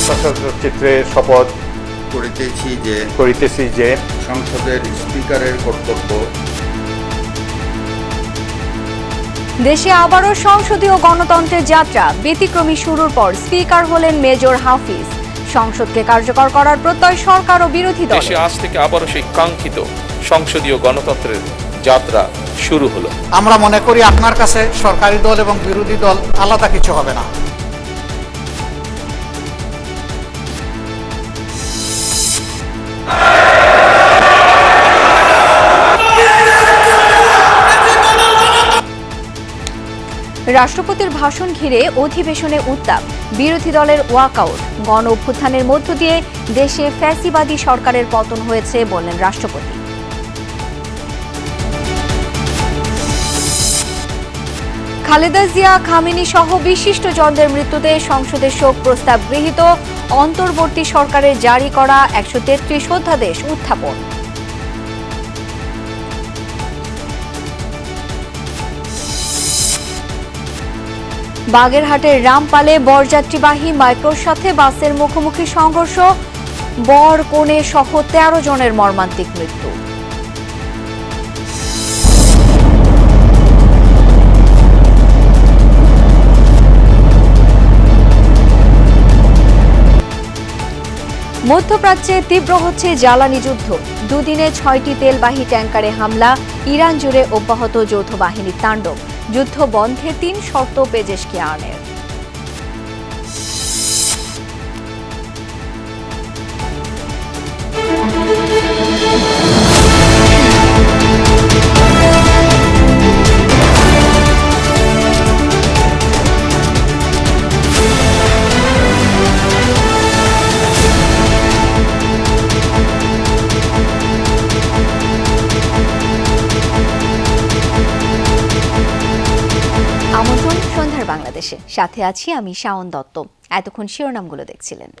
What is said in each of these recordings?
সশস্ত্র শপথ করিতেছি যে সংসদের স্পিকারের কর্তব্য। দেশে আবারও সংসদীয় গণতন্ত্রের যাত্রা। ব্যতিক্রমী শুরুর পর স্পিকার হলেন মেজর হাফিজ। সংসদকে কার্যকর করার প্রত্যয় সরকার ও বিরোধী দল। দেশে আজ থেকে আবারও সেই কাঙ্ক্ষিত সংসদীয় গণতন্ত্রের যাত্রা শুরু হলো। আমরা মনে করি আপনার কাছে সরকারি দল এবং বিরোধী দল আলাদা কিছু হবে না। রাষ্ট্রপতির ভাষণ ঘিরে অধিবেশনে উত্তাপ। বিরোধী দলের ওয়াকআউট। গণ অভ্যুত্থানের মধ্য দিয়ে দেশে ফ্যাসিবাদী সরকারের পতন হয়েছে বললেন রাষ্ট্রপতি। খালেদা জিয়া, খামেনি সহ বিশিষ্টজনদের মৃত্যুতে সংসদের শোক প্রস্তাব গৃহীত। অন্তর্বর্তী সরকারের জারি করা 133 অধ্যাদেশ উত্থাপন। বাগেরহাটের রামপালে বরযাত্রীবাহী মাইক্রোর সাথে বাসের মুখোমুখি সংঘর্ষ। বর কনে সহ 13 জনের মর্মান্তিক মৃত্যু। মধ্যপ্রাচ্যে তীব্র হচ্ছে জ্বালানি যুদ্ধ। দুদিনে 6টি তেলবাহী ট্যাঙ্কারে হামলা। ইরান জুড়ে অব্যাহত যৌথ বাহিনীর তাণ্ডব। যুদ্ধ বন্ধে 3 শর্ত পেজেশকিয়ানের। আমন্ত্রণ সন্ধ্যার বাংলাদেশে। সাথে আছি আমি শাওন দত্ত। এতক্ষণ শিরোনামগুলো দেখছিলেন।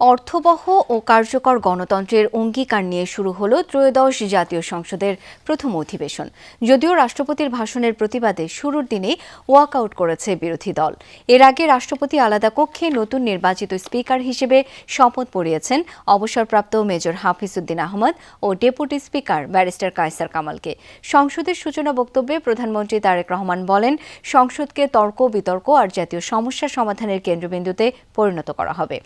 অর্থবহ ও কার্যকর গণতন্ত্রের অঙ্গীকার নিয়ে শুরু হলো ত্রয়োদশ জাতীয় সংসদের প্রথম অধিবেশন। যদিও রাষ্ট্রপতির ভাষণের প্রতিবাদে শুরুর দিনে ওয়াকআউট করেছে বিরোধী দল। এর আগে রাষ্ট্রপতি আলাদা কক্ষে নতুন নির্বাচিত স্পিকার হিসেবে শপথ পড়িয়েছেন অবসরপ্রাপ্ত মেজর হাফিজ উদ্দিন আহমদ ও ডেপুটি স্পিকার ব্যারিস্টার কায়সার কামালকে। সংসদের সূচনা বক্তব্যে প্রধানমন্ত্রী তারেক রহমান বলেন, সংসদকে তর্ক বিতর্ক আর জাতীয় সমস্যা সমাধানের কেন্দ্রবিন্দুতে পরিণত করা হবে।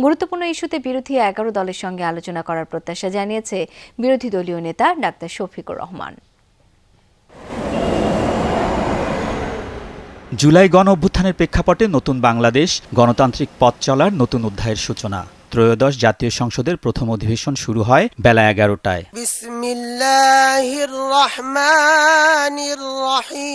গুরুত্বপূর্ণ ইস্যুতে বিরোধী 11 দলের সঙ্গে আলোচনা করার প্রত্যাশা জানিয়েছে বিরোধী দলীয় নেতা ডাক্তার শফিকুর রহমান। জুলাই গণ অভ্যুত্থানের প্রেক্ষাপটে নতুন বাংলাদেশ গণতান্ত্রিক পথ চলার নতুন অধ্যায়ের সূচনা। ত্রয়োদশ জাতীয় সংসদের প্রথম অধিবেশন শুরু হয় বেলা 11টায়। বিসমিল্লাহির রহমানির রহিম।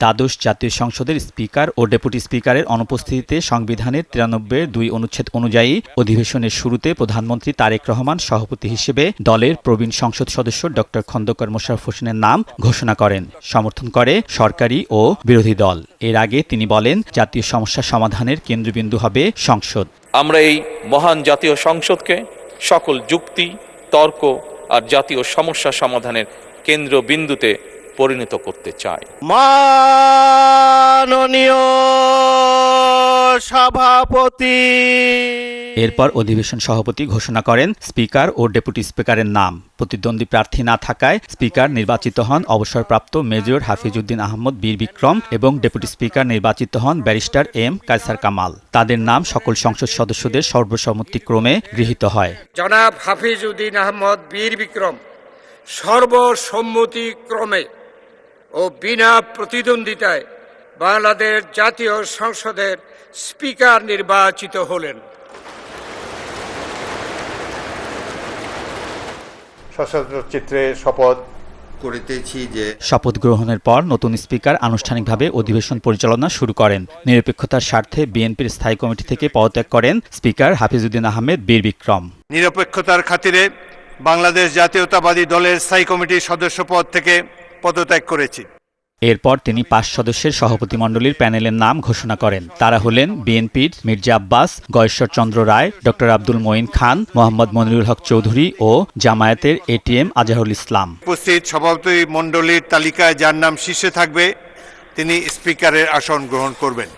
দ্বাদশ জাতীয় সংসদের স্পিকার ও ডেপুটি স্পিকারের অনুপস্থিতিতে সংবিধানের 93(2) অনুচ্ছেদ অনুযায়ী অধিবেশনের শুরুতে প্রধানমন্ত্রী তারেক রহমান সভাপতি হিসেবে দলের প্রবীণ সংসদ সদস্য ড খন্দকার মোশাররফ হোসেনের নাম ঘোষণা করেন। সমর্থন করে সরকারি ও বিরোধী দল। এর আগে তিনি বলেন, জাতীয় সমস্যা সমাধানের কেন্দ্রবিন্দু হবে সংসদ। আমরা এই মহান জাতীয় সংসদকে সকল যুক্তি, তর্ক আর জাতীয় সমস্যা সমাধানের কেন্দ্রবিন্দুতে পরিণত করতে চাই। মাননীয় সভাপতি। এরপর অধিবেশন সভাপতি ঘোষণা করেন স্পিকার ও ডেপুটি স্পিকারের নাম। প্রতিদ্বন্দ্বী প্রার্থী না থাকায় স্পিকার নির্বাচিত হন অবসরপ্রাপ্ত মেজর হাফিজ উদ্দিন আহমদ বীর বিক্রম এবং ডেপুটি স্পিকার নির্বাচিত হন ব্যারিস্টার এম কায়সার কামাল। তাদের নাম সকল সংসদ সদস্যদের সর্বসম্মতিক্রমে গৃহীত হয়। জনাব হাফিজ উদ্দিন আহমদ বীর বিক্রম সর্বসম্মতিক্রমে ও বিনা প্রতিদ্বন্দ্বিতায় বাংলাদেশ জাতীয় সংসদের স্পিকার নির্বাচিত হলেন। সশস্ত্র শপথ করিতেছি যে শপথ গ্রহণের পর নতুন স্পিকার আনুষ্ঠানিকভাবে অধিবেশন পরিচালনা শুরু করেন। নিরপেক্ষতার স্বার্থে বিএনপির স্থায়ী কমিটি থেকে পদত্যাগ করেন স্পিকার হাফিজ উদ্দিন আহমেদ বীর বিক্রম। নিরপেক্ষতার খাতিরে বাংলাদেশ জাতীয়তাবাদী দলের স্থায়ী কমিটির সদস্য পদ থেকে পদত্যাগ করেছি। এরপর তিনি 5 সদস্যের সভাপতিমণ্ডলীর প্যানেলের নাম ঘোষণা করেন। তারা হলেন বিএনপির মির্জা আব্বাস, গয়েশ্বর চন্দ্র রায়, ডক্টর আব্দুল মঈন খান, মোহাম্মদ মনিরুল হক চৌধুরী ও জামায়াতের এটিএম আজহারুল ইসলাম। উপস্থিত সভাপতি মণ্ডলীর তালিকায় যার নাম শীর্ষে থাকবে তিনি স্পিকারের আসন গ্রহণ করবেন।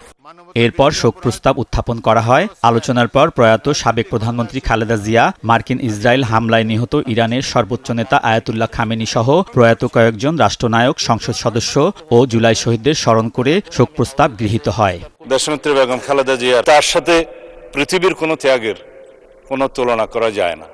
এরপর শোক প্রস্তাব উত্থাপন করা হয়। আলোচনার পর প্রয়াত সাবেক প্রধানমন্ত্রী খালেদা জিয়া, মার্কিন ইসরায়েল হামলায় নিহত ইরানের সর্বোচ্চ নেতা আয়াতুল্লাহ খামেনি সহ প্রয়াত কয়েকজন রাষ্ট্রনায়ক, সংসদ সদস্য ও জুলাই শহীদদের স্মরণ করে শোক প্রস্তাব গৃহীত হয়। দেশনেত্রী বেগম খালেদা জিয়া, তার সাথে পৃথিবীর কোনো ত্যাগের কোনো তুলনা করা যায় না।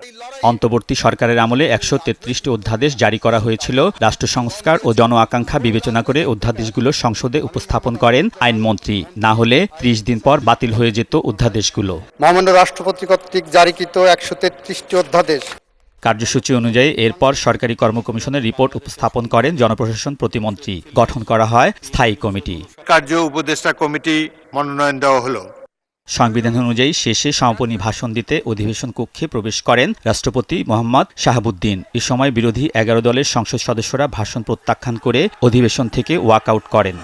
অন্তর্বর্তী সরকারের আমলে 133টি অধ্যাদেশ জারি করা হয়েছিল। রাষ্ট্র সংস্কার ও জন আকাঙ্ক্ষা বিবেচনা করে অধ্যাদেশগুলো সংসদে উপস্থাপন করেন আইনমন্ত্রী। না হলে 30 দিন পর বাতিল হয়ে যেত অধ্যাদেশগুলো। মহামান্য রাষ্ট্রপতি কর্তৃক জারিকৃত 133টি অধ্যাদেশ। কার্যসূচি অনুযায়ী এরপর সরকারি কর্ম কমিশনের রিপোর্ট উপস্থাপন করেন জনপ্রশাসন প্রতিমন্ত্রী। গঠন করা হয় স্থায়ী কমিটি। কার্য উপদেষ্টা কমিটি মনোনয়ন দেওয়া হলো। সংবিধান অনুযায়ী শেষে সমাপনী ভাষণ দিতে অধিবেশন কক্ষে প্রবেশ করেন রাষ্ট্রপতি মোহাম্মদ শাহাবুদ্দিন। এ সময় বিরোধী 11 দলের সংসদ সদস্যরা ভাষণ প্রত্যাখ্যান করে অধিবেশন থেকে ওয়াক আউট করেন।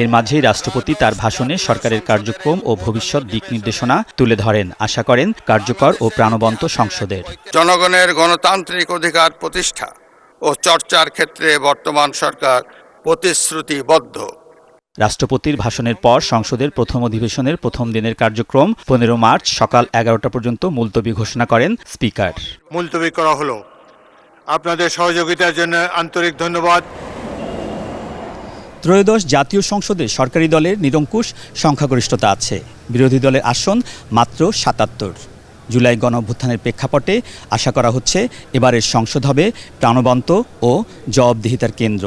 এর মাঝেই রাষ্ট্রপতি তার ভাষণে সরকারের কার্যক্রম ও ভবিষ্যৎ দিক নির্দেশনা তুলে ধরেন। আশা করেন কার্যকর ও প্রাণবন্ত সংসদের। জনগণের গণতান্ত্রিক অধিকার প্রতিষ্ঠা ও চর্চার ক্ষেত্রে বর্তমান সরকার প্রতিশ্রুতিবদ্ধ। রাষ্ট্রপতির ভাষণের পর সংসদের প্রথম অধিবেশনের প্রথম দিনের কার্যক্রম 15 মার্চ সকাল 11টা পর্যন্ত মুলতবি ঘোষণা করেন স্পিকার। মুলতবি করা হলো। আপনাদের সহযোগিতার জন্য আন্তরিক ধন্যবাদ। ত্রয়োদশ জাতীয় সংসদে সরকারি দলের নিরঙ্কুশ সংখ্যাগরিষ্ঠতা আছে। বিরোধী দলের আসন মাত্র 77। জুলাই গণঅভ্যুত্থানের প্রেক্ষাপটে আশা করা হচ্ছে এবারের সংসদ হবে প্রাণবন্ত ও জবাবদিহিতার কেন্দ্র।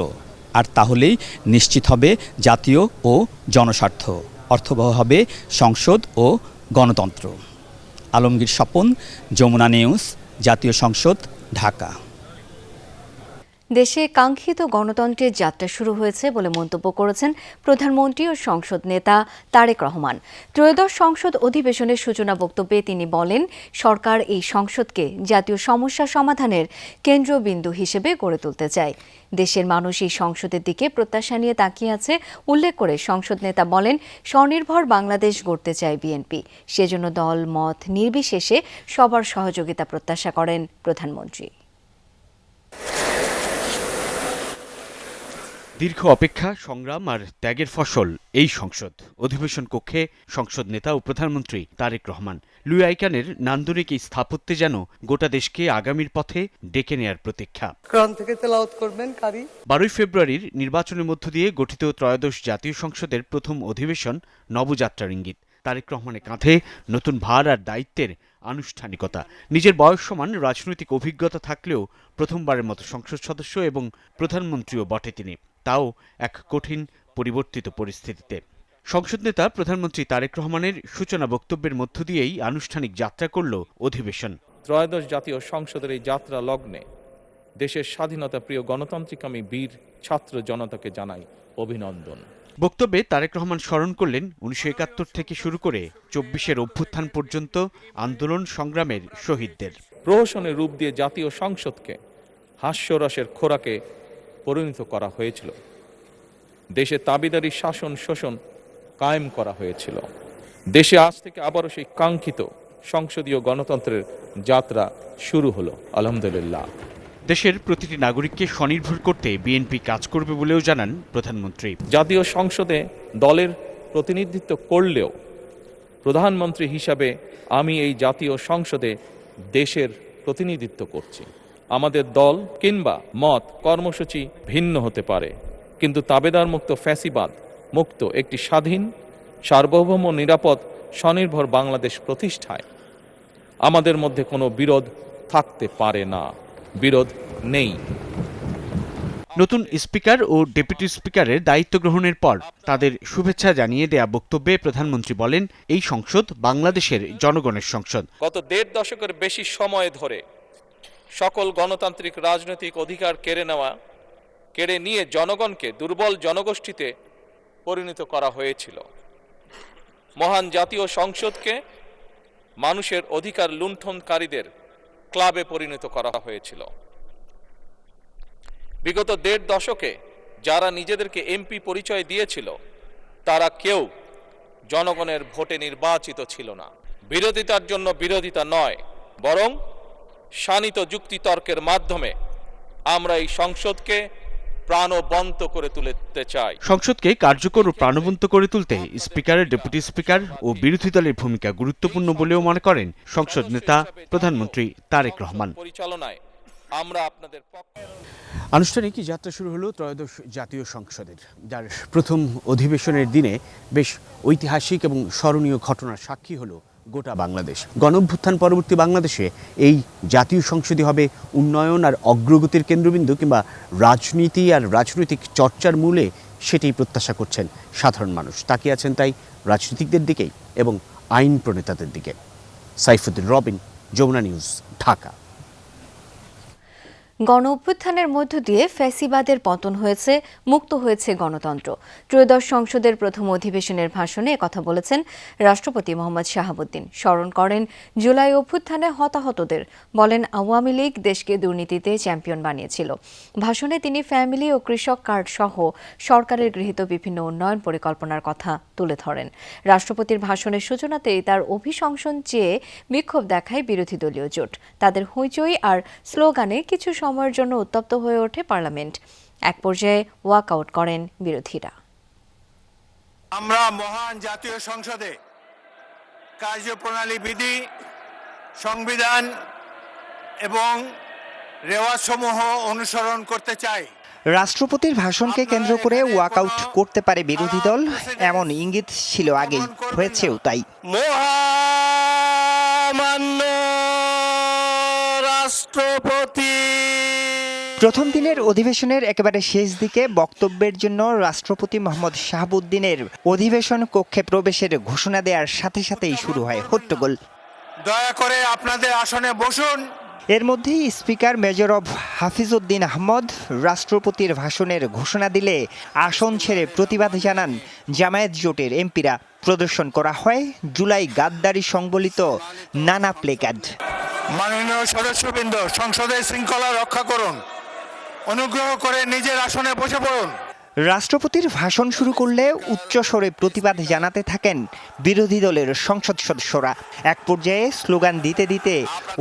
আর তাহলেই নিশ্চিত হবে জাতীয় ও জনস্বার্থ, অর্থবহ হবে সংসদ ও গণতন্ত্র। আলমগীর স্বপন, যমুনা নিউজ, জাতীয় সংসদ, ঢাকা। দেশে কাঙ্ক্ষিত গণতন্ত্রের যাত্রা শুরু হয়েছে বলে মন্তব্য করেছেন প্রধানমন্ত্রী ও সংসদ নেতা তারেক রহমান। ত্রয়োদশ সংসদ অধিবেশনের সূচনা বক্তব্যে তিনি বলেন, সরকার এই সংসদকে জাতীয় সমস্যা সমাধানের কেন্দ্রবিন্দু হিসেবে গড়ে তুলতে চায়। দেশের মানুষ এই সংসদের দিকে প্রত্যাশা নিয়ে তাকিয়ে আছে উল্লেখ করে সংসদ নেতা বলেন, স্বনির্ভর বাংলাদেশ গড়তে চায় বিএনপি। সেজন্য দল মত নির্বিশেষে সবার সহযোগিতা প্রত্যাশা করেন প্রধানমন্ত্রী। দীর্ঘ অপেক্ষা, সংগ্রাম আর ত্যাগের ফসল এই সংসদ অধিবেশন কক্ষে সংসদ নেতা ও প্রধানমন্ত্রী তারেক রহমান। লুই আইকানের নান্দনিক এই স্থাপত্যে যেন গোটা দেশকে আগামীর পথে ডেকে নেয়ার প্রতীক্ষা। 12 ফেব্রুয়ারির নির্বাচনের মধ্য দিয়ে গঠিত ত্রয়োদশ জাতীয় সংসদের প্রথম অধিবেশন নবযাত্রার ইঙ্গিত। তারেক রহমানের কাঁধে নতুন ভার আর দায়িত্বের আনুষ্ঠানিকতা। নিজের বয়স সমান রাজনৈতিক অভিজ্ঞতা থাকলেও প্রথমবারের মতো সংসদ সদস্য এবং প্রধানমন্ত্রীও বটে তিনি, তাও এক কঠিন পরিবর্তিত পরিস্থিতিতে। সংসদ নেতা প্রধানমন্ত্রী তারেক রহমানের সূচনা বক্তব্যের মধ্য দিয়েই আনুষ্ঠানিক যাত্রা করল অধিবেশন। ত্রয়োদশ জাতীয় সংসদের এই যাত্রা লগ্নে দেশের স্বাধীনতা প্রিয় গণতান্ত্রিকামী বীর ছাত্র জনতাকে জানাই অভিনন্দন। বক্তব্যে তারেক রহমান স্মরণ করলেন 1971 থেকে শুরু করে 24-এর অভ্যুত্থান পর্যন্ত আন্দোলন সংগ্রামের শহীদদের। প্রহসনের রূপ দিয়ে জাতীয় সংসদকে হাস্যরসের খোরাকে পরিণত করা হয়েছিল। দেশে তাবিদারি শাসন শোষণ কায়েম করা হয়েছিল। দেশে আজ থেকে আবারও সেই কাঙ্ক্ষিত সংসদীয় গণতন্ত্রের যাত্রা শুরু হলো, আলহামদুলিল্লাহ। দেশের প্রতিটি নাগরিককে স্বনির্ভর করতে বিএনপি কাজ করবে বলেও জানান প্রধানমন্ত্রী। জাতীয় সংসদে দলের প্রতিনিধিত্ব করলেও প্রধানমন্ত্রী হিসাবে আমি এই জাতীয় সংসদে দেশের প্রতিনিধিত্ব করছি। আমাদের দল কিংবা মত কর্মসূচি ভিন্ন হতে পারে, কিন্তু তাবেদার মুক্ত, ফ্যাসিবাদ মুক্ত একটি স্বাধীন, সার্বভৌম, নিরাপদ, স্বনির্ভর বাংলাদেশ প্রতিষ্ঠায় আমাদের মধ্যে কোনো বিরোধ থাকতে পারে না, বিরোধ নেই। নতুন স্পিকার ও ডেপুটি স্পিকারের দায়িত্ব গ্রহণের পর তাদের শুভেচ্ছা জানিয়ে দেয়া বক্তব্যে প্রধানমন্ত্রী বলেন, এই সংসদ বাংলাদেশের জনগণের সংসদ। গত 1.5 দশকের বেশি সময় ধরে সকল গণতান্ত্রিক রাজনৈতিক অধিকার কেড়ে নিয়ে জনগণকে দুর্বল জনগোষ্ঠীতে পরিণত করা হয়েছিল। মহান জাতীয় সংসদকে মানুষের অধিকার লুণ্ঠনকারীদের ক্লাবে পরিণত করা হয়েছিল। বিগত 1.5 দশকে যারা নিজেদেরকে এমপি পরিচয় দিয়েছিল তারা কেউ জনগণের ভোটে নির্বাচিত ছিল না। বিরোধিতার জন্য বিরোধিতা নয়, বরং শানিত যুক্তিতর্কের মাধ্যমে আমরা এই সংসদকে প্রাণবন্ত করে তুলতে চাই। সংসদকে কার্যকর ও প্রাণবন্ত করে তুলতে স্পিকারের, ডেপুটি স্পিকার ও বিরোধী দলের ভূমিকা গুরুত্বপূর্ণ বলেও মনে করেন সংসদ নেতা প্রধানমন্ত্রী তারেক রহমান। পরিচালনায় আমরা আপনাদের আনুষ্ঠানিক যাত্রা শুরু হলো ত্রয়োদশ জাতীয় সংসদের, যার প্রথম অধিবেশনের দিনে বেশ ঐতিহাসিক এবং স্মরণীয় ঘটনার সাক্ষী হলো গোটা বাংলাদেশ। গণঅভ্যুত্থান পরবর্তী বাংলাদেশে এই জাতীয় সংসদই হবে উন্নয়ন আর অগ্রগতির কেন্দ্রবিন্দু, কিংবা রাজনীতি আর রাজনৈতিক চর্চার মূলে সেটাই প্রত্যাশা করছেন সাধারণ মানুষ। তাকিয়ে আছেন তাই রাজনীতিকদের দিকেই এবং আইন প্রণেতাদের দিকে। সাইফুদ্দিন রবিন, যমুনা নিউজ, ঢাকা। গণ অভ্যুত্থানের মধ্য দিয়ে ফ্যাসিবাদের পতন হয়েছে, মুক্ত হয়েছে গণতন্ত্র। ত্রয়োদশ সংসদের প্রথম অধিবেশনের ভাষণে একথা বলেছেন রাষ্ট্রপতি মোহাম্মদ শাহাবুদ্দিন। স্মরণ করেন জুলাই অভ্যুত্থানে হতাহতদের, বলেন আওয়ামী লীগ দেশকে দুর্নীতিতে চ্যাম্পিয়ন বানিয়েছিল। ভাষণে তিনি ফ্যামিলি ও কৃষক কার্ড সহ সরকারের গৃহীত বিভিন্ন উন্নয়ন পরিকল্পনার কথা তুলে ধরেন। রাষ্ট্রপতির ভাষণের সূচনাতেই তার অভিশংসন চেয়ে বিক্ষোভ দেখায় বিরোধী দলীয় জোট। তাদের হইচই আর স্লোগানে কিছু সময়ের জন্য উত্তপ্ত হয়ে ওঠে পার্লামেন্ট। এক পর্যায়ে ওয়াকআউট করেন বিরোধীরা। আমরা মহান জাতীয় সংসদে কার্যপ্রণালী বিধি, সংবিধান এবং রেওয়াজসমূহ অনুসরণ করতে চাই। রাষ্ট্রপতির ভাষণকে কেন্দ্র করে ওয়াকআউট করতে পারে বিরোধী দল, এমন ইঙ্গিত ছিল আগেই, হয়েছেও তাই। মহামান্য রাষ্ট্রপতি। প্রথম দিনের অধিবেশনের একেবারে শেষ দিকে বক্তব্যের জন্য রাষ্ট্রপতি মোহাম্মদ শাহাবুদ্দিনের অধিবেশন কক্ষে প্রবেশের ঘোষণা দেওয়ার সাথে সাথেই শুরু হয় হট্টগোল। দয়া করে আপনাদের আসনে বসুন। এর মধ্যেই speaker major of Hafizuddin Ahmed রাষ্ট্রপতির ভাষণের ঘোষণা দিলে আসন ছেড়ে প্রতিবাদ জানান জামায়াত জোটের এমপিরা। প্রদর্শন করা হয় জুলাই গাদ্দারি সংবলিত নানা প্লেকার্ড। মাননীয় সদস্যবৃন্দ, সংসদের শৃঙ্খলা রক্ষা করুন। অনুগ্রহ করে নিজের আসনে বসে পড়ুন। রাষ্ট্রপতির ভাষণ শুরু করলে উচ্চস্বরে প্রতিবাদ জানাতে থাকেন বিরোধী দলের সংসদ সদস্যরা। এক পর্যায়ে স্লোগান দিতে দিতে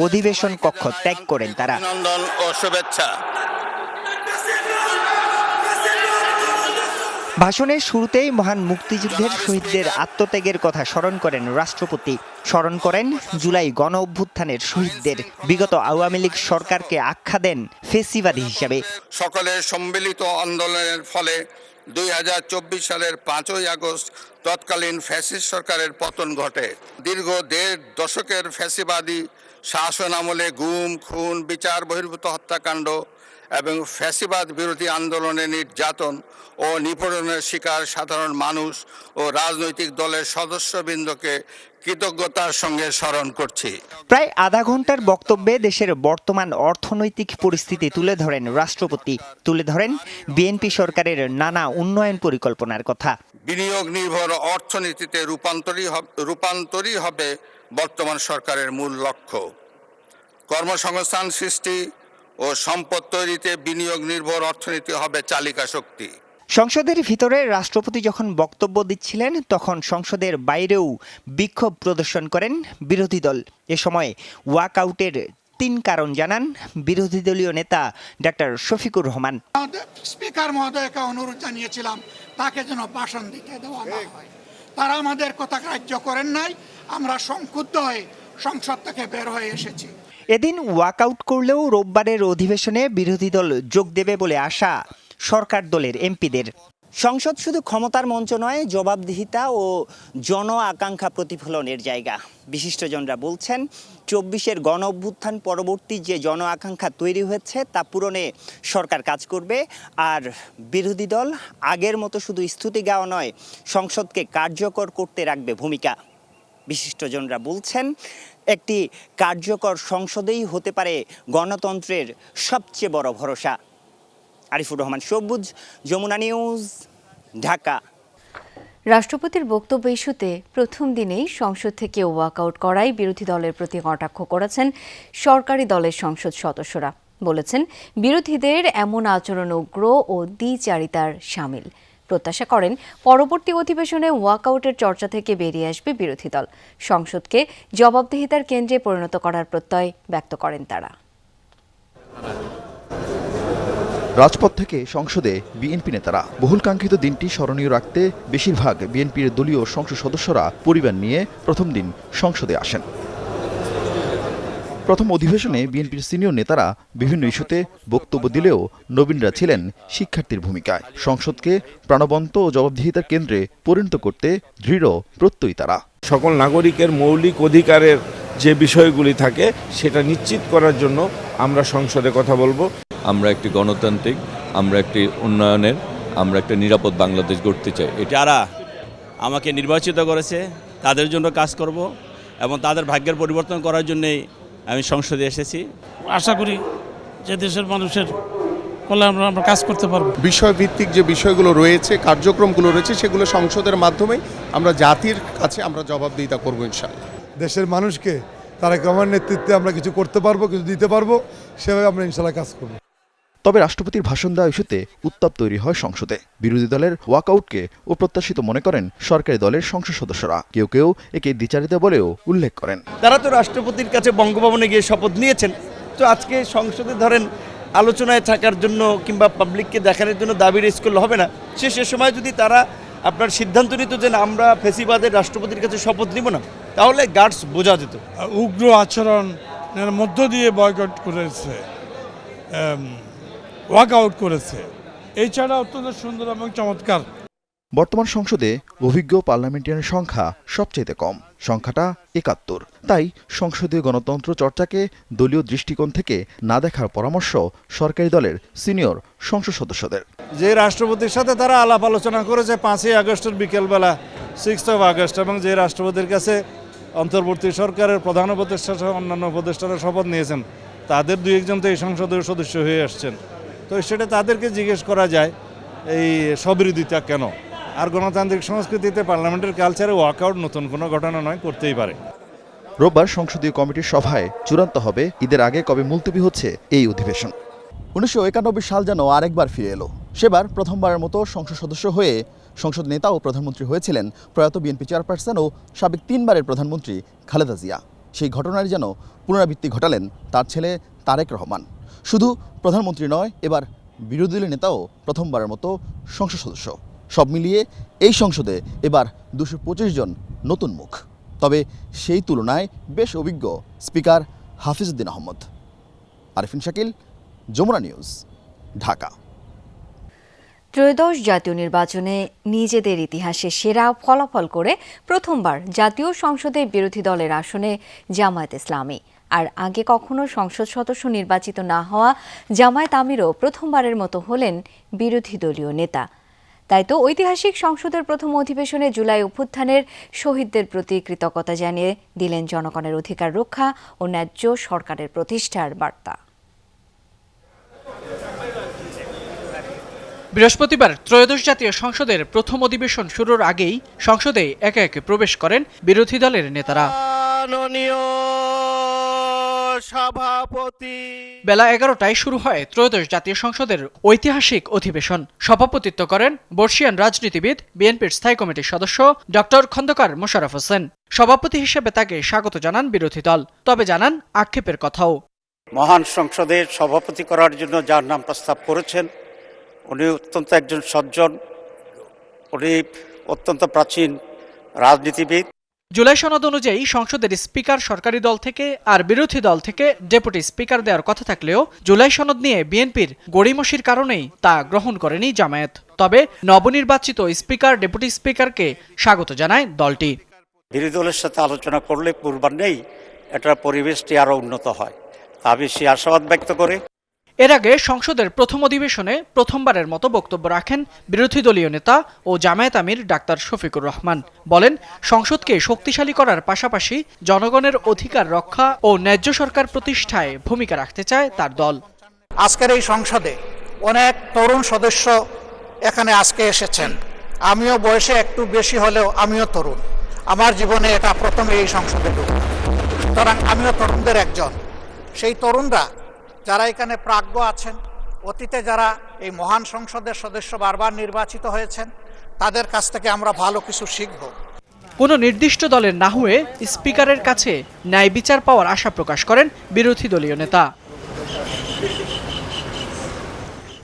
অধিবেশন কক্ষ ত্যাগ করেন তারা। অভিনন্দন ও শুভেচ্ছা। ভাষণের শুরুতেই মহান মুক্তিযুদ্ধের শহীদদের আত্মত্যাগের কথা স্মরণ করেন রাষ্ট্রপতি। স্মরণ করেন জুলাই গণ অভ্যুত্থানের শহীদদের। বিগত আওয়ামী লীগ সরকারকে আখ্যা দেন ফেসিবাদী হিসাবে। সকলের সম্মিলিত আন্দোলনের ফলে 2024 সালের 5ই আগস্ট তৎকালীন ফ্যাসিস্ট সরকারের পতন ঘটে। দীর্ঘ 1.5 দশকের ফ্যাসিবাদী শাসন আমলে গুম, খুন, বিচার বহির্ভূত হত্যাকাণ্ড এবং ফ্যাসিবাদ বিরোধী আন্দোলনে নির্যাতন ও নিপীড়নের শিকার সাধারণ মানুষ ও রাজনৈতিক দলের সদস্যবৃন্দকে কৃতজ্ঞতার সঙ্গে স্মরণ করছি। প্রায় আধা ঘন্টার বক্তব্যে দেশের বর্তমান অর্থনৈতিক পরিস্থিতি তুলে ধরেন রাষ্ট্রপতি। তুলে ধরেন বিএনপি সরকারের নানা উন্নয়ন পরিকল্পনার কথা। বিনিয়োগ নির্ভর অর্থনীতিতে রূপান্তরই হবে বর্তমান সরকারের মূল লক্ষ্য। কর্মসংস্থান সৃষ্টি ও সম্পদ তৈরিতে বিনিয়োগ নির্ভর অর্থনীতি হবে চালিকা শক্তি। সংসদের ভিতরে রাষ্ট্রপতি যখন বক্তব্য দিচ্ছিলেন তখন সংসদের বাইরেও বিক্ষোভ প্রদর্শন করেন বিরোধী দল। এ সময় ওয়াকআউটের 3 কারণ জানান বিরোধী দলীয় নেতা ডাক্তার শফিকুর রহমান। স্পিকার মহোদয়কে অনুরোধ জানিয়েছিলাম তাকে যেন ভাষণ দিতে দেওয়া না হয়। তারা আমাদের কথা গ্রাহ্য করেন নাই। আমরা সংক্ষুব্ধ হয়ে সংসদ থেকে বের হয়ে এসেছি। এদিন ওয়াকআউট করলেও রোববারের অধিবেশনে বিরোধী দল যোগ দেবে বলে আশা সরকার দলের এমপিদের। সংসদ শুধু ক্ষমতার মঞ্চ নয়, জবাবদিহিতা ও জন আকাঙ্ক্ষা প্রতিফলনের জায়গা। বিশিষ্টজনরা বলছেন 24-এর গণ অভ্যুত্থান পরবর্তী যে জন আকাঙ্ক্ষা তৈরি হয়েছে তা পূরণে সরকার কাজ করবে। আর বিরোধী দল আগের মতো শুধু স্তুতি গাওয়া নয়, সংসদকে কার্যকর করতে রাখবে ভূমিকা। বিশিষ্টজনরা বলছেন একটি কার্যকর সংসদেই হতে পারে গণতন্ত্রের সবচেয়ে বড় ভরসা। আরিফুর রহমান সবুজ, যমুনা নিউজ, ঢাকা। রাষ্ট্রপতির বক্তব্য ইস্যুতে প্রথম দিনেই সংসদ থেকে ওয়াকআউট করায় বিরোধী দলের প্রতি কটাক্ষ করেছেন সরকারি দলের সংসদ সদস্যরা। বলেছেন বিরোধীদের এমন আচরণ উগ্র ও দ্বিচারিতার শামিল। প্রত্যাশা করেন পরবর্তী অধিবেশনে ওয়াকআউটের চর্চা থেকে বেরিয়ে আসবে বিরোধী দল। সংসদকে জবাবদিহিতার কেন্দ্রে পরিণত করার প্রত্যয় ব্যক্ত করেন তারা। রাজপথ থেকে সংসদে বিএনপি নেতারা বহুলকাঙ্ক্ষিত দিনটি স্মরণীয় রাখতে বেশিরভাগ বিএনপির দলীয় সংসদ সদস্যরা পরিবার নিয়ে প্রথম দিন সংসদে আসেন। প্রথম অধিবেশনে বিএনপির সিনিয়র নেতারা বিভিন্ন ইস্যুতে বক্তব্য দিলেও নবীনরা ছিলেন শিক্ষার্থীর ভূমিকায়। সংসদকে প্রাণবন্ত ও জবাবদিহিতার কেন্দ্রে পরিণত করতে দৃঢ় প্রত্যয়ী তারা। সকল নাগরিকের মৌলিক অধিকারের যে বিষয়গুলি থাকে সেটা নিশ্চিত করার জন্য আমরা সংসদে কথা বলবো। আমরা একটি গণতান্ত্রিক, আমরা একটি উন্নয়নের, আমরা একটা নিরাপদ বাংলাদেশ গড়তে চাই। যারা আমাকে নির্বাচিত করেছে তাদের জন্য কাজ করব এবং তাদের ভাগ্যের পরিবর্তন করার জন্যই আমি সংসদে এসেছি। আশা করি যে দেশের মানুষের কল্যাণে আমরা কাজ করতে পারবো। বিষয়ভিত্তিক যে বিষয়গুলো রয়েছে, কার্যক্রমগুলো রয়েছে, সেগুলো সংসদের মাধ্যমে আমরা জাতির কাছে আমরা জবাবদিহিতা করবো ইনশাআল্লাহ। দেশের মানুষকে তারেক রহমানের নেতৃত্বে আমরা কিছু করতে পারবো, কিছু দিতে পারবো, সেভাবে আমরা ইনশাআল্লাহ কাজ করব। তবে রাষ্ট্রপতির ভাষণ দেওয়া ইস্যুতে উত্তাপ তৈরি হয় সংসদে। বিরোধী দলের ওয়াকআউটকে অপ্রত্যাশিত মনে করেন সরকারি দলের সংসদ সদস্যরা। কেউ কেউ একে দ্বিচারিতা বলেও উল্লেখ করেন। তারা তো রাষ্ট্রপতির কাছে বঙ্গভবনে গিয়ে শপথ নিয়েছেন, তো আজকে সংসদে ধরেন আলোচনায় থাকার জন্য কিংবা পাবলিককে দেখানোর জন্য দাবি রেজ করলে হবে না। সে সময় যদি তারা আপনার সিদ্ধান্ত নিত যে আমরা ফেসিবাদের রাষ্ট্রপতির কাছে শপথ নিব না, তাহলে গার্ডস বোঝা যেত। উগ্র আচরণের মধ্য দিয়ে বয়কট করেছে, ওয়াকআউট করেছে, এছাড়া অত্যন্ত সুন্দর এবং চমৎকার। বর্তমান সংসদে অভিজ্ঞ পার্লামেন্টারিয়ানের সংখ্যা সবচেয়ে কম, সংখ্যাটা ৭১। তাই সংসদীয় গণতন্ত্র চর্চাকে দলীয় দৃষ্টিকোণ থেকে না দেখার পরামর্শ সরকারি দলের সিনিয়র সংসদ সদস্যদের। যে রাষ্ট্রপতির সাথে তারা আলাপ আলোচনা করেছে ৫ই আগস্টের বিকেলবেলা 6 আগস্ট, এবং যে রাষ্ট্রপতির কাছে অন্তর্বর্তী সরকারের প্রধান উপদেষ্টা সহ অন্যান্য উপদেষ্টারা শপথ নিয়েছেন, তাদের ২-১জন তো এই সংসদের সদস্য হয়ে আসছেন। তো সেটা তাদেরকে জিজ্ঞেস করা যায় এই স্ববিরোধিতা কেন। আর গণতান্ত্রিক সংস্কৃতিতে পার্লামেন্টের কালচারে ওয়াকআউট নতুন কোনো ঘটনা নয়, করতেই পারে। রোববার সংসদীয় কমিটির সভায় চূড়ান্ত হবে ঈদের আগে কবে মুলতবি হচ্ছে এই অধিবেশন। ১৯৯১ সাল যেন আরেকবার ফিরে এলো। সেবার প্রথমবারের মতো সংসদ সদস্য হয়ে সংসদ নেতা ও প্রধানমন্ত্রী হয়েছিলেন প্রয়াত বিএনপি চেয়ারপারসন ও সাবেক 3বারের প্রধানমন্ত্রী খালেদা জিয়া। সেই ঘটনার যেন পুনরাবৃত্তি ঘটালেন তার ছেলে তারেক রহমান। শুধু প্রধানমন্ত্রী নয়, এবার বিরোধী দলের নেতাও প্রথমবারের মতো সংসদ সদস্য। সব মিলিয়ে এই সংসদে এবার ২২৫ জন নতুন মুখ। তবে সেই তুলনায় বেশ অভিজ্ঞ স্পিকার হাফিজউদ্দিন আহমদ। আরিফিন শাকিল, যমুনা নিউজ, ঢাকা। ত্রয়োদশ জাতীয় নির্বাচনে নিজেদের ইতিহাসে সেরা ফলাফল করে প্রথমবার জাতীয় সংসদে বিরোধী দলের আসনে জামায়াত ইসলামী। আর আগে কখনো সংসদ সদস্য নির্বাচিত না হওয়া জামায়াত আমিরও প্রথমবারের মতো হলেন বিরোধী দলীয় নেতা। তাই তো ঐতিহাসিক সংসদের প্রথম অধিবেশনে জুলাই অভ্যুত্থানের শহীদদের প্রতি কৃতজ্ঞতা জানিয়ে দিলেন জনগণের অধিকার রক্ষা ও ন্যায্য সরকারের প্রতিষ্ঠার বার্তা। বৃহস্পতিবার ত্রয়োদশ জাতীয় সংসদের প্রথম অধিবেশন শুরুর আগেই সংসদে একে একে প্রবেশ করেন বিরোধী দলের নেতারা। সভাপতি বেলা ১১টায় শুরু হয় ত্রয়োদশ জাতীয় সংসদের ঐতিহাসিক অধিবেশন। সভাপতিত্ব করেন বর্ষিয়ান রাজনীতিবিদ বিএনপির স্থায়ী কমিটির সদস্য ডক্টর খন্দকার মোশাররফ হোসেন। সভাপতি হিসেবে তাকে স্বাগত জানান বিরোধী দল, তবে জানান আক্ষেপের কথাও। মহান সংসদের সভাপতি করার জন্য যার নাম প্রস্তাব করেছেন, উনি অত্যন্ত একজন সজ্জন, উনি অত্যন্ত প্রাচীন রাজনীতিবিদ। জুলাই সনদ অনুযায়ী সংসদের স্পিকার সরকারি দল থেকে আর বিরোধী দল থেকে ডেপুটি স্পিকার দেওয়ার কথা থাকলেও জুলাই সনদ নিয়ে বিএনপির গড়িমসির কারণেই তা গ্রহণ করেনি জামায়াত। তবে নবনির্বাচিত স্পিকার ডেপুটি স্পিকারকে স্বাগত জানায় দলটি। বিরোধী দলের সাথে আলোচনা করলে পূর্বান্নেই এটার পরিবেশটি আরও উন্নত হয়, আমি সে আশাবাদ ব্যক্ত করে এর আগে সংসদের প্রথম অধিবেশনে প্রথমবারের মতো বক্তব্য রাখেন বিরোধী দলীয় নেতা ও জামায়াত আমির ডাক্তার শফিকুর রহমান। বলেন, সংসদকে শক্তিশালী করার পাশাপাশি জনগণের অধিকার রক্ষা ও ন্যায্য সরকার প্রতিষ্ঠায় ভূমিকা রাখতে চায় তার দল। আজকের এই সংসদে অনেক তরুণ সদস্য এখানে আজকে এসেছেন। আমিও বয়সে একটু বেশি হলেও আমিও তরুণ। আমার জীবনে এটা প্রথম এই সংসদে ঢুকলাম, সুতরাং আমিও তরুণদের একজন। সেই তরুণরা যারা এখানে প্রাজ্ঞ আছেন, অতীতে যারা এই মহান সংসদের সদস্য বারবার নির্বাচিত হয়েছেন, তাদের কাছ থেকে আমরা ভালো কিছু শিখব। কোনো নির্দিষ্ট দলের না হয়ে স্পিকারের কাছে ন্যায় বিচার পাওয়ার আশা প্রকাশ করেন বিরোধী দলীয় নেতা।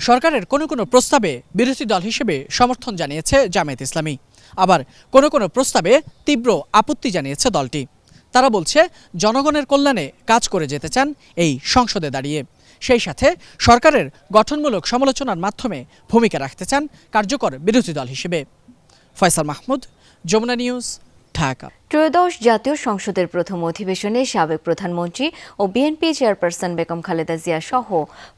সরকারের কোনো কোনো প্রস্তাবে বিরোধী দল হিসেবে সমর্থন জানিয়েছে জামায়াত ইসলামী, আবার কোনো কোনো প্রস্তাবে তীব্র আপত্তি জানিয়েছে দলটি। তারা বলছে জনগণের কল্যাণে কাজ করে যেতে চান এই সংসদে দাঁড়িয়ে, সেই সাথে সরকারের গঠনমূলক সমালোচনার মাধ্যমে ভূমিকা রাখতে চান কার্যকর বিরোধী দল হিসেবে। ফয়সাল মাহমুদ, যমুনা নিউজ, ঢাকা। ত্রয়োদশ জাতীয় সংসদের প্রথম অধিবেশনে সাবেক প্রধানমন্ত্রী ও বিএনপি চেয়ারপারসন বেগম খালেদা জিয়া সহ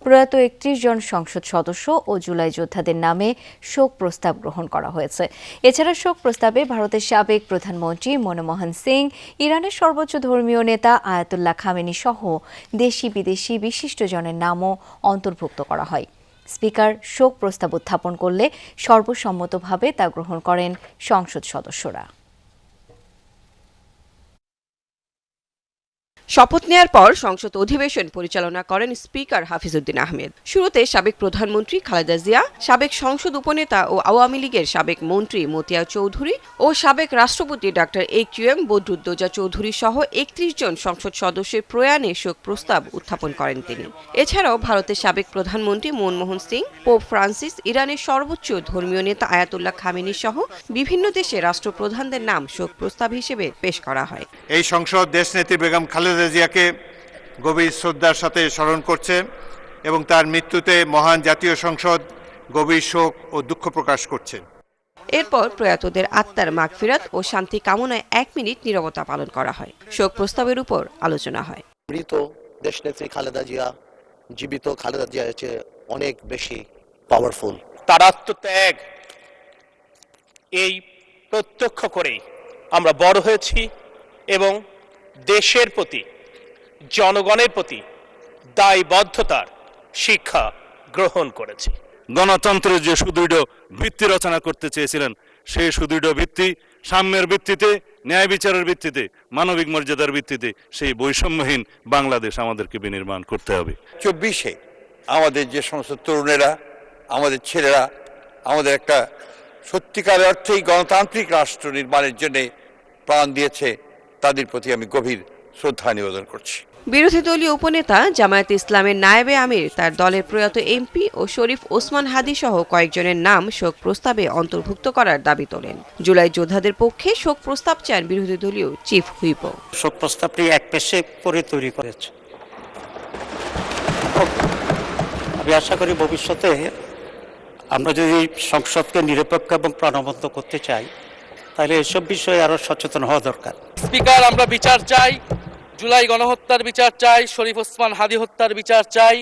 প্রয়াত 31 জন সংসদ সদস্য ও জুলাই যোদ্ধাদের নামে শোক প্রস্তাব গ্রহণ করা হয়েছে। এছাড়া শোক প্রস্তাবে ভারতের সাবেক প্রধানমন্ত্রী মনমোহন সিং, ইরানের সর্বোচ্চ ধর্মীয় নেতা আয়াতুল্লাহ খামেনি সহ দেশি বিদেশি বিশিষ্টজনের নামও অন্তর্ভুক্ত করা হয়। স্পিকার শোক প্রস্তাব উত্থাপন করলে সর্বসম্মতভাবে তা গ্রহণ করেন সংসদ সদস্যরা। শপথ নেয়ার পর সংসদ অধিবেশন পরিচালনা করেন স্পিকার হাফিজউদ্দিন আহমেদ। শুরুতে সাবেক প্রধানমন্ত্রী খালেদা জিয়া, সাবেক সংসদ উপনেতা ও আওয়ামী লীগের সাবেক মন্ত্রী মতিয়া চৌধুরী ও সাবেক রাষ্ট্রপতি ডাক্তার AQM বদরুদ্দোজা চৌধুরী সহ 31 জন সংসদ সদস্যের প্রয়াণে শোক প্রস্তাব উত্থাপন করেন তিনি। এছাড়াও ভারতের সাবেক প্রধানমন্ত্রী মনমোহন সিং, পোপ ফ্রান্সিস, ইরানের সর্বোচ্চ ধর্মীয় নেতা আয়াতুল্লাহ খামেনি সহ বিভিন্ন দেশের রাষ্ট্রপ্রধানদের নাম শোক প্রস্তাব হিসেবে পেশ করা হয়। এই সংসদ দেশনেত্রী বেগম খালেদা জিয়াকে গভীর শ্রদ্ধার সাথে স্মরণ করছে এবং তার মৃত্যুতে মহান জাতীয় সংসদ গভীর শোক ও দুঃখ প্রকাশ করছে। এরপর প্রয়াতদের আত্মার মাগফিরাত ও শান্তি কামনায় 1 মিনিট নীরবতা পালন করা হয়। শোক প্রস্তাবের উপর আলোচনা হয়। মৃত দেশনেত্রী খালেদা জিয়া জীবিত খালেদা জিয়ার চেয়ে অনেক বেশি পাওয়ারফুল। তার আত্মত্যাগ এই প্রত্যক্ষ করেই আমরা বড় হয়েছি এবং দেশের প্রতি, জনগণের প্রতি দায়বদ্ধতার শিক্ষা গ্রহণ করেছি। গণতন্ত্রের যে সুদৃঢ় ভিত্তি রচনা করতে চেয়েছিলেন, সেই সুদৃঢ় ভিত্তি সাম্যের ভিত্তিতে, ন্যায় বিচারের ভিত্তিতে, মানবিক মর্যাদার ভিত্তিতে সেই বৈষম্যহীন বাংলাদেশ আমাদেরকে বিনির্মাণ করতে হবে। 24-এ আমাদের যে সমস্ত তরুণেরা, আমাদের ছেলেরা আমাদের একটা সত্যিকার অর্থেই গণতান্ত্রিক রাষ্ট্র নির্মাণের জন্য প্রাণ দিয়েছে, তাদের প্রতি আমি গভীর শ্রদ্ধা নিবেদন করছি। বিরোধী দলীয় উপনেতা জামায়াতে ইসলামের নায়েবে আমির তার দলের প্রয়াত এমপি ও শরীফ ওসমান হাদি সহ কয়েকজনের নাম শোক প্রস্তাবে অন্তর্ভুক্ত করার দাবি তোলেন। জুলাই যোদ্ধাদের পক্ষে শোক প্রস্তাব চান বিরোধী দলীয় চিফ হুইপ। শোক প্রস্তাবটি এক পেশে করে তৈরি করেছে। আমি আশা করি ভবিষ্যতে আমরা যদি সংসদকে নিরপেক্ষ এবং প্রাণবন্ত করতে চাই, তাহলে এসব বিষয়ে আরো সচেতন হওয়া দরকার। স্পিকার, আমরা বিচার চাই, জুলাই গণহত্যার বিচার চাই, শরীফ ওসমান হাদি হত্যার বিচার চাই,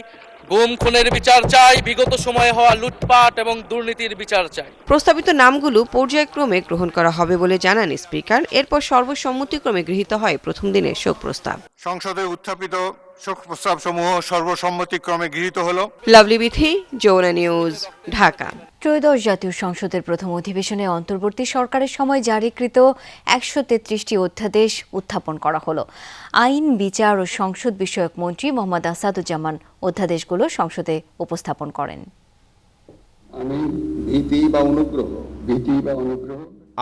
গুম খুনের বিচার চাই, বিগত সময়ে হওয়া লুটপাট এবং দুর্নীতির বিচার চাই। প্রস্তাবিত নামগুলো পর্যায়ক্রমে গ্রহণ করা হবে বলে জানান স্পিকার। এরপর সর্বসম্মতিক্রমে গৃহীত হয় প্রথম দিনের শোক প্রস্তাব। সংসদে উত্থাপিত শোক প্রস্তাব সমূহ সর্বসম্মতিক্রমে গৃহীত হলো। লাভলি বিথি, যমুনা নিউজ, ঢাকা। ত্রয়োদশ জাতীয় সংসদের প্রথম অধিবেশনে অন্তর্বর্তী সরকারের সময় জারিকৃত 133টি অধ্যাদেশ উত্থাপন করা হলো। আইন, বিচার ও সংসদ বিষয়ক মন্ত্রী মোহাম্মদ আসাদুজ্জামান অধ্যাদেশগুলো সংসদে উপস্থাপন করেন।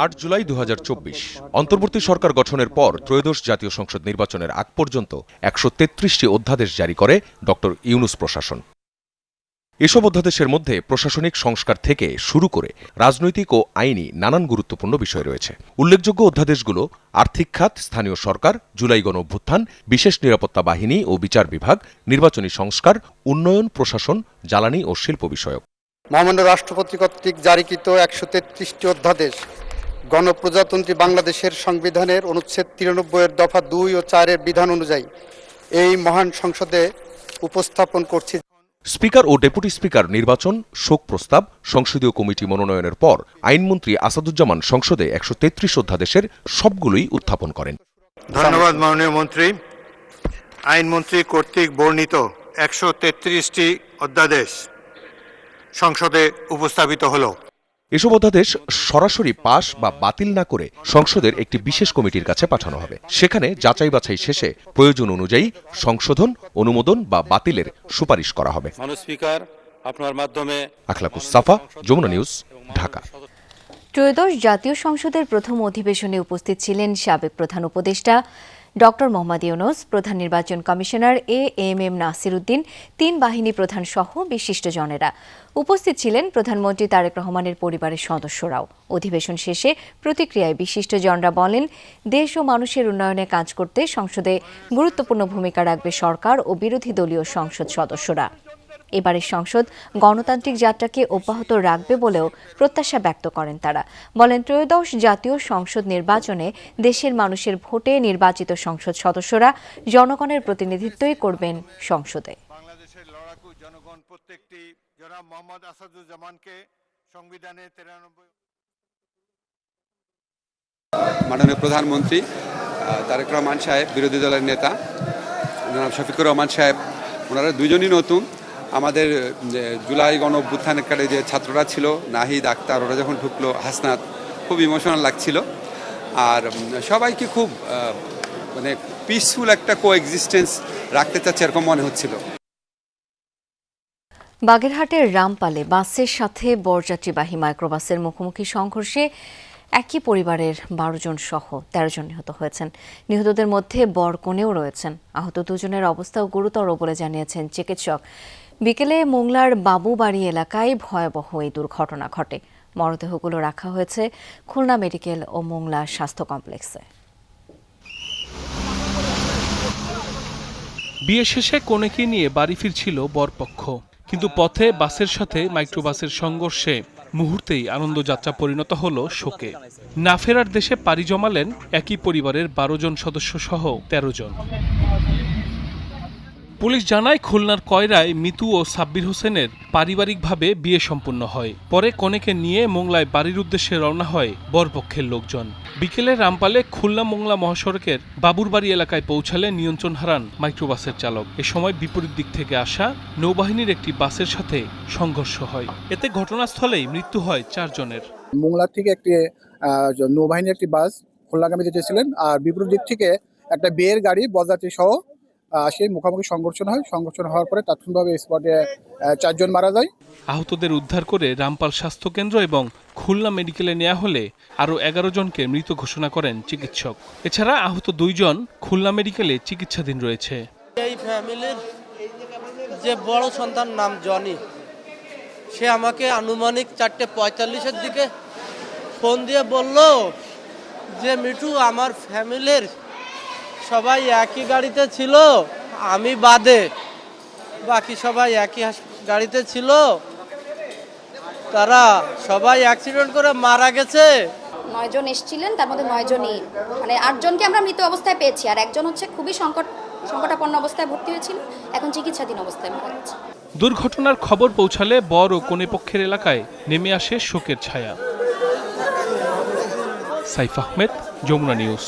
8 জুলাই 2024 অন্তর্বর্তী সরকার গঠনের পর ত্রয়োদশ জাতীয় সংসদ নির্বাচনের আগ পর্যন্ত 133টি অধ্যাদেশ জারি করে ডক্টর ইউনূস প্রশাসন। এসব অধ্যাদেশের মধ্যে প্রশাসনিক সংস্কার থেকে শুরু করে রাজনৈতিক ও আইনি নানান গুরুত্বপূর্ণ বিষয় রয়েছে। উল্লেখযোগ্য অধ্যাদেশগুলো আর্থিক খাত, স্থানীয় সরকার, জুলাই গণ অভ্যুত্থান, বিশেষ নিরাপত্তা বাহিনী ও বিচার বিভাগ, নির্বাচনী সংস্কার, উন্নয়ন, প্রশাসন, জ্বালানি ও শিল্প বিষয়ক। মহামান্য রাষ্ট্রপতি কর্তৃক জারিকৃত 133টি অধ্যাদেশ গণপ্রজাতন্ত্রী বাংলাদেশের সংবিধানের অনুচ্ছেদ 93 এর দফা 2 ও 4 এর বিধান অনুযায়ী এই মহান সংসদে উপস্থাপন করছি। স্পিকার ও ডেপুটি স্পিকার নির্বাচন, শোক প্রস্তাব, সংসদীয় কমিটি মনোনয়নের পর আইনমন্ত্রী আসাদুজ্জামান সংসদে 133 অধ্যাদেশের সবগুলোই উত্থাপন করেন। ধন্যবাদ মাননীয় মন্ত্রী। আইনমন্ত্রী কর্তৃক বর্ণিত 133টি অধ্যাদেশ সংসদে উপস্থাপিত হলো। এসব অধ্যাদেশ সরাসরি পাশ বা বাতিল না করে সংসদের একটি বিশেষ কমিটির কাছে পাঠানো হবে। সেখানে যাচাই বাছাই শেষে প্রয়োজন অনুযায়ী সংশোধন, অনুমোদন বা বাতিলের সুপারিশ করা হবে। স্পিকার, আপনার মাধ্যমে আখলাকুস সাফা, যমুনা নিউজ, ঢাকা। ত্রয়োদশ জাতীয় সংসদের প্রথম অধিবেশনে উপস্থিত ছিলেন সাবেক প্রধান উপদেষ্টা ডক্টর মোহাম্মদ ইউনূস, প্রধান নির্বাচন কমিশনার এএমএম নাসির উদ্দিন, ৩ বাহিনী প্রধান সহ বিশিষ্টজনেরা উপস্থিত ছিলেন। প্রধানমন্ত্রী তারেক রহমানের পরিবারের সদস্যরাও। অধিবেশন শেষে প্রতিক্রিয়ায় বিশিষ্টজনরা বলেন, দেশ ও মানুষের উন্নয়নে কাজ করতে সংসদে গুরুত্বপূর্ণ ভূমিকা রাখবে সরকার ও বিরোধী দলীয় সংসদ সদস্যরা। এবারের সংসদ গণতান্ত্রিক যাত্রাকে অব্যাহত রাখবে বলেও প্রত্যাশা ব্যক্ত করেন তারা। বলেন, ত্রয়োদশ জাতীয় সংসদ নির্বাচনে দেশের মানুষের ভোটে নির্বাচিত সংসদ সদস্যরা জনগণের প্রতিনিধিত্বই করবেন সংসদে। বাংলাদেশের লড়াকু জনগণ প্রত্যেকটি জনাব মোহাম্মদ আসাদুজ্জামানকে সংবিধানে 93 মাননীয় প্রধানমন্ত্রী তারেক রহমান সাহেব, বিরোধী দলের নেতা জনাব শফিকুর রহমান সাহেব, ওনারা দুজনই নতুন। আমাদের জুলাই গণ অভ্যুত্থানকালে যে ছাত্ররা ছিল, নাহিদ, আক্তার, ওরা যখন ঢুকলো, হাসনাত, খুব ইমোশনাল লাগছিল। আর সবাইকে খুব মানে পিসফুল একটা কোএক্সিস্টেন্স রাখতে চাচ্ছে এরকম মনে হচ্ছিল। বাগেরহাটের রামপালে বাসের সাথে বরযাত্রীবাহী মাইক্রোবাসের মুখোমুখি সংঘর্ষে একই পরিবারের 12 জন সহ 13 জন নিহত হয়েছেন। নিহতদের মধ্যে বর কনেও রয়েছেন। আহত দুজনের অবস্থাও গুরুতর বলে জানিয়েছেন চিকিৎসক। বিকেলে মোংলার বাবুবাড়ি এলাকায় ভয়াবহ এই দুর্ঘটনা ঘটে। মরদেহগুলো রাখা হয়েছে খুলনা মেডিকেল ও মোংলা স্বাস্থ্য কমপ্লেক্সে। বিয়ে শেষে কনেকে নিয়ে বাড়ি ফিরছিল বরপক্ষ, কিন্তু পথে বাসের সাথে মাইক্রোবাসের সংঘর্ষে মুহূর্তেই আনন্দযাত্রা পরিণত হল শোকে। না ফেরার দেশে পাড়ি জমালেন একই পরিবারের 12 জন সদস্য সহ 13 জন। পুলিশ জানায়, খুলনার কয়রায় মিতু ও সাব্বির হোসেনের পারিবারিকভাবে বিয়ে সম্পন্ন হয়। পরে কনেকে নিয়ে মোংলায় বাড়ির উদ্দেশ্যে রওনা হয় বরপক্ষের লোকজন। বিকেলে রামপালে খুলনা মোংলা মহাসড়কের বাবুরবাড়ি এলাকায় পৌঁছালে নিয়ন্ত্রণ হারান মাইক্রোবাসের চালক। এ সময় বিপরীত দিক থেকে আসা নৌবাহিনীর একটি বাসের সাথে সংঘর্ষ হয়। এতে ঘটনাস্থলেই মৃত্যু হয় 4 জনের। মোংলা থেকে একটি নৌবাহিনীর একটি বাস খুলনাগামী যেতেছিলেন, আর বিপরীত দিক থেকে একটা বিয়ের গাড়ি বরযাত্রী সহ সেই মুখোমুখি সংঘর্ষণ হয়। সংঘর্ষণ হওয়ার পরে তাৎক্ষণিকভাবে স্পটে 4 জন মারা যায়। আহতদের উদ্ধার করে রামপাল স্বাস্থ্যকেন্দ্র এবং খুলনা মেডিকেলে নেওয়া হলে আরও 11 জনকে মৃত ঘোষণা করেন চিকিৎসক। এছাড়া আহত 2 জন খুলনা মেডিকেলে চিকিৎসাধীন রয়েছে। এই ফ্যামিলির যে বড় সন্তান নাম জনি, সে আমাকে আনুমানিক 4:45-এর দিকে ফোন দিয়ে বলল যে মিঠু, আমার ফ্যামিলির সবাই একই গাড়িতে ছিল, আমি বাদে বাকি সবাই একই গাড়িতে ছিল, তারা সবাই অ্যাক্সিডেন্ট করে মারা গেছে। 9 জন এসেছিলেন, তার মধ্যে 9 জনই মানে 8 জনকে আমরা মৃত অবস্থায় পেয়েছি, আর একজন হচ্ছে খুবই সংকটাপন্ন অবস্থায় ভর্তি হয়েছিল, এখন চিকিৎসাধীন অবস্থায় মারা গেছে। দুর্ঘটনার খবর পৌঁছালে বর ও কনে পক্ষের এলাকায় নেমে আসে শোকের ছায়া। সাইফ আহমেদ, যমুনা নিউজ।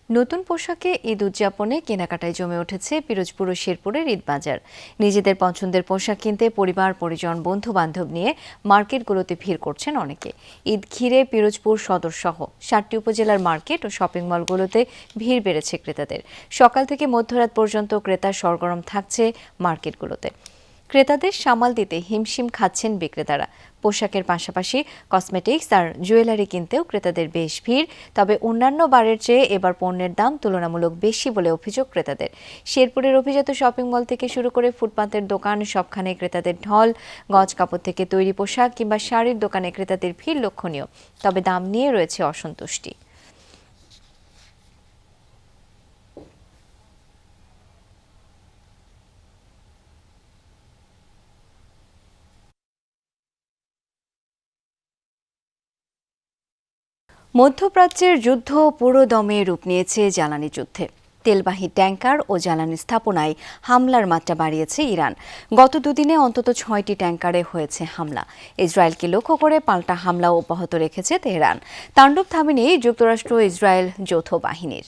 নতুন পোশাকে ঈদ উদযাপনে কেনাকাটায় জমে উঠেছে পিরোজপুর ও শেরপুরের ঈদ বাজার। নিজেদের পছন্দের পোশাক কিনতে পরিবার, পরিজন, বন্ধু বান্ধব নিয়ে মার্কেটগুলোতে ভিড় করছেন অনেকে। ঈদ ঘিরে পিরোজপুর সদর সহ 7টি উপজেলার মার্কেট ও শপিং মলগুলোতে ভিড় বেড়েছে ক্রেতাদের। সকাল থেকে মধ্যরাত পর্যন্ত ক্রেতা সরগরম থাকছে মার্কেটগুলোতে। ক্রেতাদের সামাল দিতে হিমশিম খাচ্ছেন বিক্রেতারা। পোশাকের পাশাপাশি কসমেটিক্স আর জুয়েলারি কিনতেও ক্রেতাদের বেশ ভিড়। তবে অন্যান্য বারের চেয়ে এবার পণ্যের দাম তুলনামূলক বেশি বলে অভিযোগ ক্রেতাদের। শেরপুরের অভিজাত শপিং মল থেকে শুরু করে ফুটপাতের দোকান, সবখানে ক্রেতাদের ঢল। গজ কাপড় থেকে তৈরি পোশাক কিংবা শাড়ির দোকানে ক্রেতাদের ভিড় লক্ষণীয়, তবে দাম নিয়ে রয়েছে অসন্তুষ্টি। মধ্যপ্রাচ্যের যুদ্ধ পুরো দমে রূপ নিয়েছে জ্বালানি যুদ্ধে। তেলবাহী ট্যাঙ্কার ও জ্বালানি স্থাপনায় হামলার মাত্রা বাড়িয়েছে ইরান। গত দুদিনে অন্তত 6টি ট্যাঙ্কারে হয়েছে হামলা। ইসরায়েলকে লক্ষ্য করে পাল্টা হামলা অব্যাহত রেখেছে তেহরান। তাণ্ডব থামেনি যুক্তরাষ্ট্র ইসরায়েল যৌথ বাহিনীর।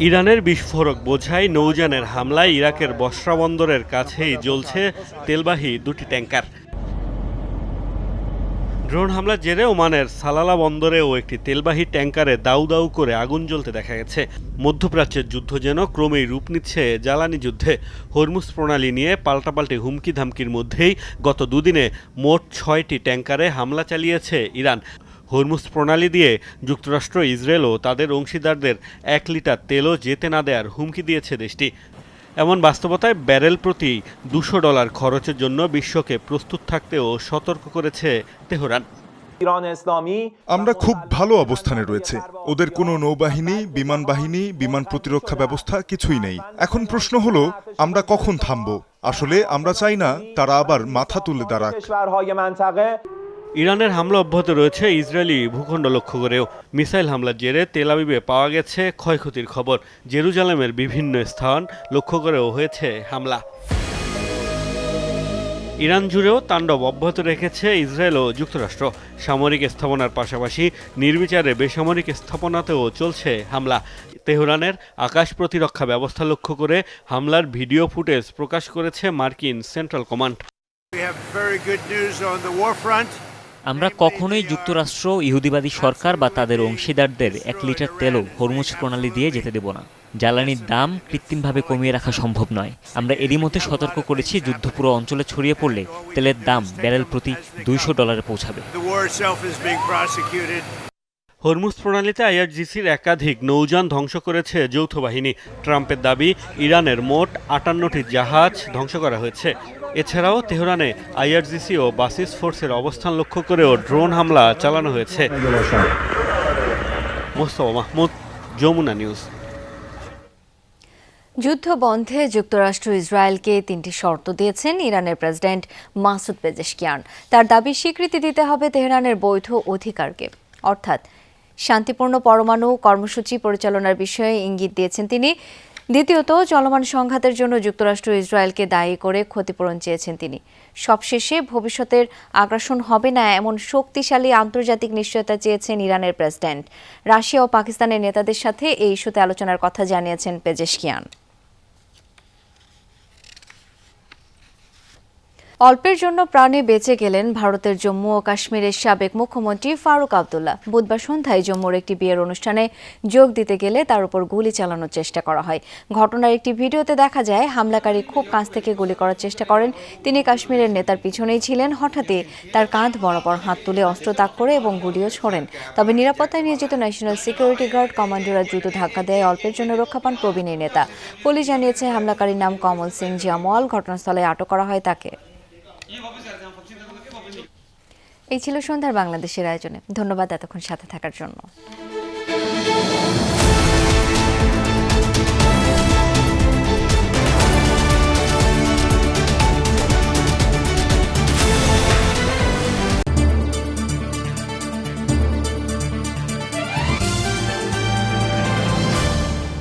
ইরানের বিস্ফোরক বোঝাই নৌযানের হামলায় ইরাকের বসরা বন্দরের কাছেই জ্বলছে তেলবাহী 2টি ট্যাঙ্কার। ড্রোন হামলার জেরে ওমানের সালালা বন্দরেও একটি তেলবাহী ট্যাঙ্কারে দাউ দাউ করে আগুন জ্বলতে দেখা গেছে। মধ্যপ্রাচ্যের যুদ্ধ যেন ক্রমেই রূপ নিচ্ছে জ্বালানি যুদ্ধে। হরমুজ প্রণালী নিয়ে পাল্টাপাল্টি হুমকি ধামকির মধ্যেই গত দুদিনে মোট 6টি ট্যাঙ্কারে হামলা চালিয়েছে ইরান। হরমুজ প্রণালী দিয়ে যুক্তরাষ্ট্র, ইসরায়েলও তাদের অংশীদারদের 1 লিটার তেলও যেতে না দেওয়ার হুমকি দিয়েছে দেশটি। এমন বাস্তবতায় ব্যারেল প্রতি $200 খরচের জন্য বিশ্বকে প্রস্তুত থাকতেও সতর্ক করেছে তেহরান। আমরা খুব ভালো অবস্থানে রয়েছে। ওদের কোনো নৌবাহিনী, বিমান বাহিনী, বিমান প্রতিরক্ষা ব্যবস্থা কিছুই নেই। এখন প্রশ্ন হলো আমরা কখন থামবো? আসলে আমরা চাই না তারা আবার মাথা তুলে দাঁড়াক। ইরানের হামলা অব্যাহত রয়েছে ইসরায়েলি ভূখণ্ড লক্ষ্য করেও। মিসাইল হামলার জেরে তেল আবিবে পাওয়া গেছে ক্ষয়ক্ষতির খবর। জেরুজালেমের বিভিন্ন স্থান লক্ষ্য করেও হয়েছে হামলা। ইরান জুড়েও তাণ্ডব অব্যাহত রেখেছে ইসরায়েল ও যুক্তরাষ্ট্র। সামরিক স্থাপনার পাশাপাশি নির্বিচারে বেসামরিক স্থাপনাতেও চলছে হামলা। তেহরানের আকাশ প্রতিরক্ষা ব্যবস্থা লক্ষ্য করে হামলার ভিডিও ফুটেজ প্রকাশ করেছে মার্কিন সেন্ট্রাল কমান্ড। আমরা কখনোই যুক্তরাষ্ট্র, ইহুদিবাদী সরকার বা তাদের অংশীদারদের 1 লিটার তেলও হরমুজ প্রণালী দিয়ে যেতে দেব না। জ্বালানির দাম কৃত্রিমভাবে কমিয়ে রাখা সম্ভব নয়। আমরা এরই মধ্যে সতর্ক করেছি, যুদ্ধ পুরো অঞ্চলে ছড়িয়ে পড়লে তেলের দাম ব্যারেল প্রতি $200 পৌঁছাবে। হরমুজ প্রণালীতে আইআরজিসির একাধিক নৌযান ধ্বংস করেছে যৌথ বাহিনী। ট্রাম্পের দাবি, ইরানের মোট 58টি জাহাজ ধ্বংস করা হয়েছে। এছাড়াও তেহরানে আইআরজিসি ও বাসিস ফোর্সের অবস্থান লক্ষ্য করেও ড্রোন হামলা চালানো হয়েছে। মোস্তফা মাহমুদ, যমুনা নিউজ। যুদ্ধ বন্ধে যুক্তরাষ্ট্র ইসরায়েলকে 3টি শর্ত দিয়েছেন ইরানের প্রেসিডেন্ট মাসুদ পেজেশকিয়ান। তার দাবি স্বীকৃতি দিতে হবে তেহরানের বৈধ অধিকারকে, অর্থাৎ শান্তিপূর্ণ পরমাণু কর্মসূচি পরিচালনার বিষয়ে ইঙ্গিত দিয়েছেন তিনি। দ্বিতীয়ত, চলমান সংঘাতের জন্য যুক্তরাষ্ট্র ইসরায়েলকে দায়ী করে ক্ষতিপূরণ চেয়েছেন তিনি। সবশেষে ভবিষ্যতের আগ্রাসন হবে না এমন শক্তিশালী আন্তর্জাতিক নিশ্চয়তা চেয়েছেন ইরানের প্রেসিডেন্ট। রাশিয়া ও পাকিস্তানের নেতাদের সাথে এই ইস্যুতে আলোচনার কথা জানিয়েছেন পেজেশকিয়ান। অল্পের জন্য প্রাণে বেঁচে গেলেন ভারতের জম্মু ও কাশ্মীরের সাবেক মুখ্যমন্ত্রী ফারুক আবদুল্লাহ। বুধবার সন্ধ্যায় জম্মুর একটি বিয়ের অনুষ্ঠানে যোগ দিতে গেলে তার উপর গুলি চালানোর চেষ্টা করা হয়। ঘটনার একটি ভিডিওতে দেখা যায় হামলাকারী খুব কাছ থেকে গুলি করার চেষ্টা করেন। তিনি কাশ্মীরের নেতার পিছনেই ছিলেন। হঠাৎই তার কাঁধ বরাবর হাত তুলে অস্ত্র তাক করে এবং গুলিও ছোড়েন। তবে নিরাপত্তায় নিয়োজিত ন্যাশনাল সিকিউরিটি গার্ড কমান্ডোরা দ্রুত ধাক্কা দেয় অল্পের জন্য রক্ষা পান প্রবীণ এই নেতা। পুলিশ জানিয়েছে হামলাকারীর নাম কমল সিং জামওয়াল। ঘটনাস্থলে আটক করা হয় তাকে। এই ছিল সন্ধ্যার বাংলাদেশের আয়োজনে। ধন্যবাদ এতক্ষণ সাথে থাকার জন্য।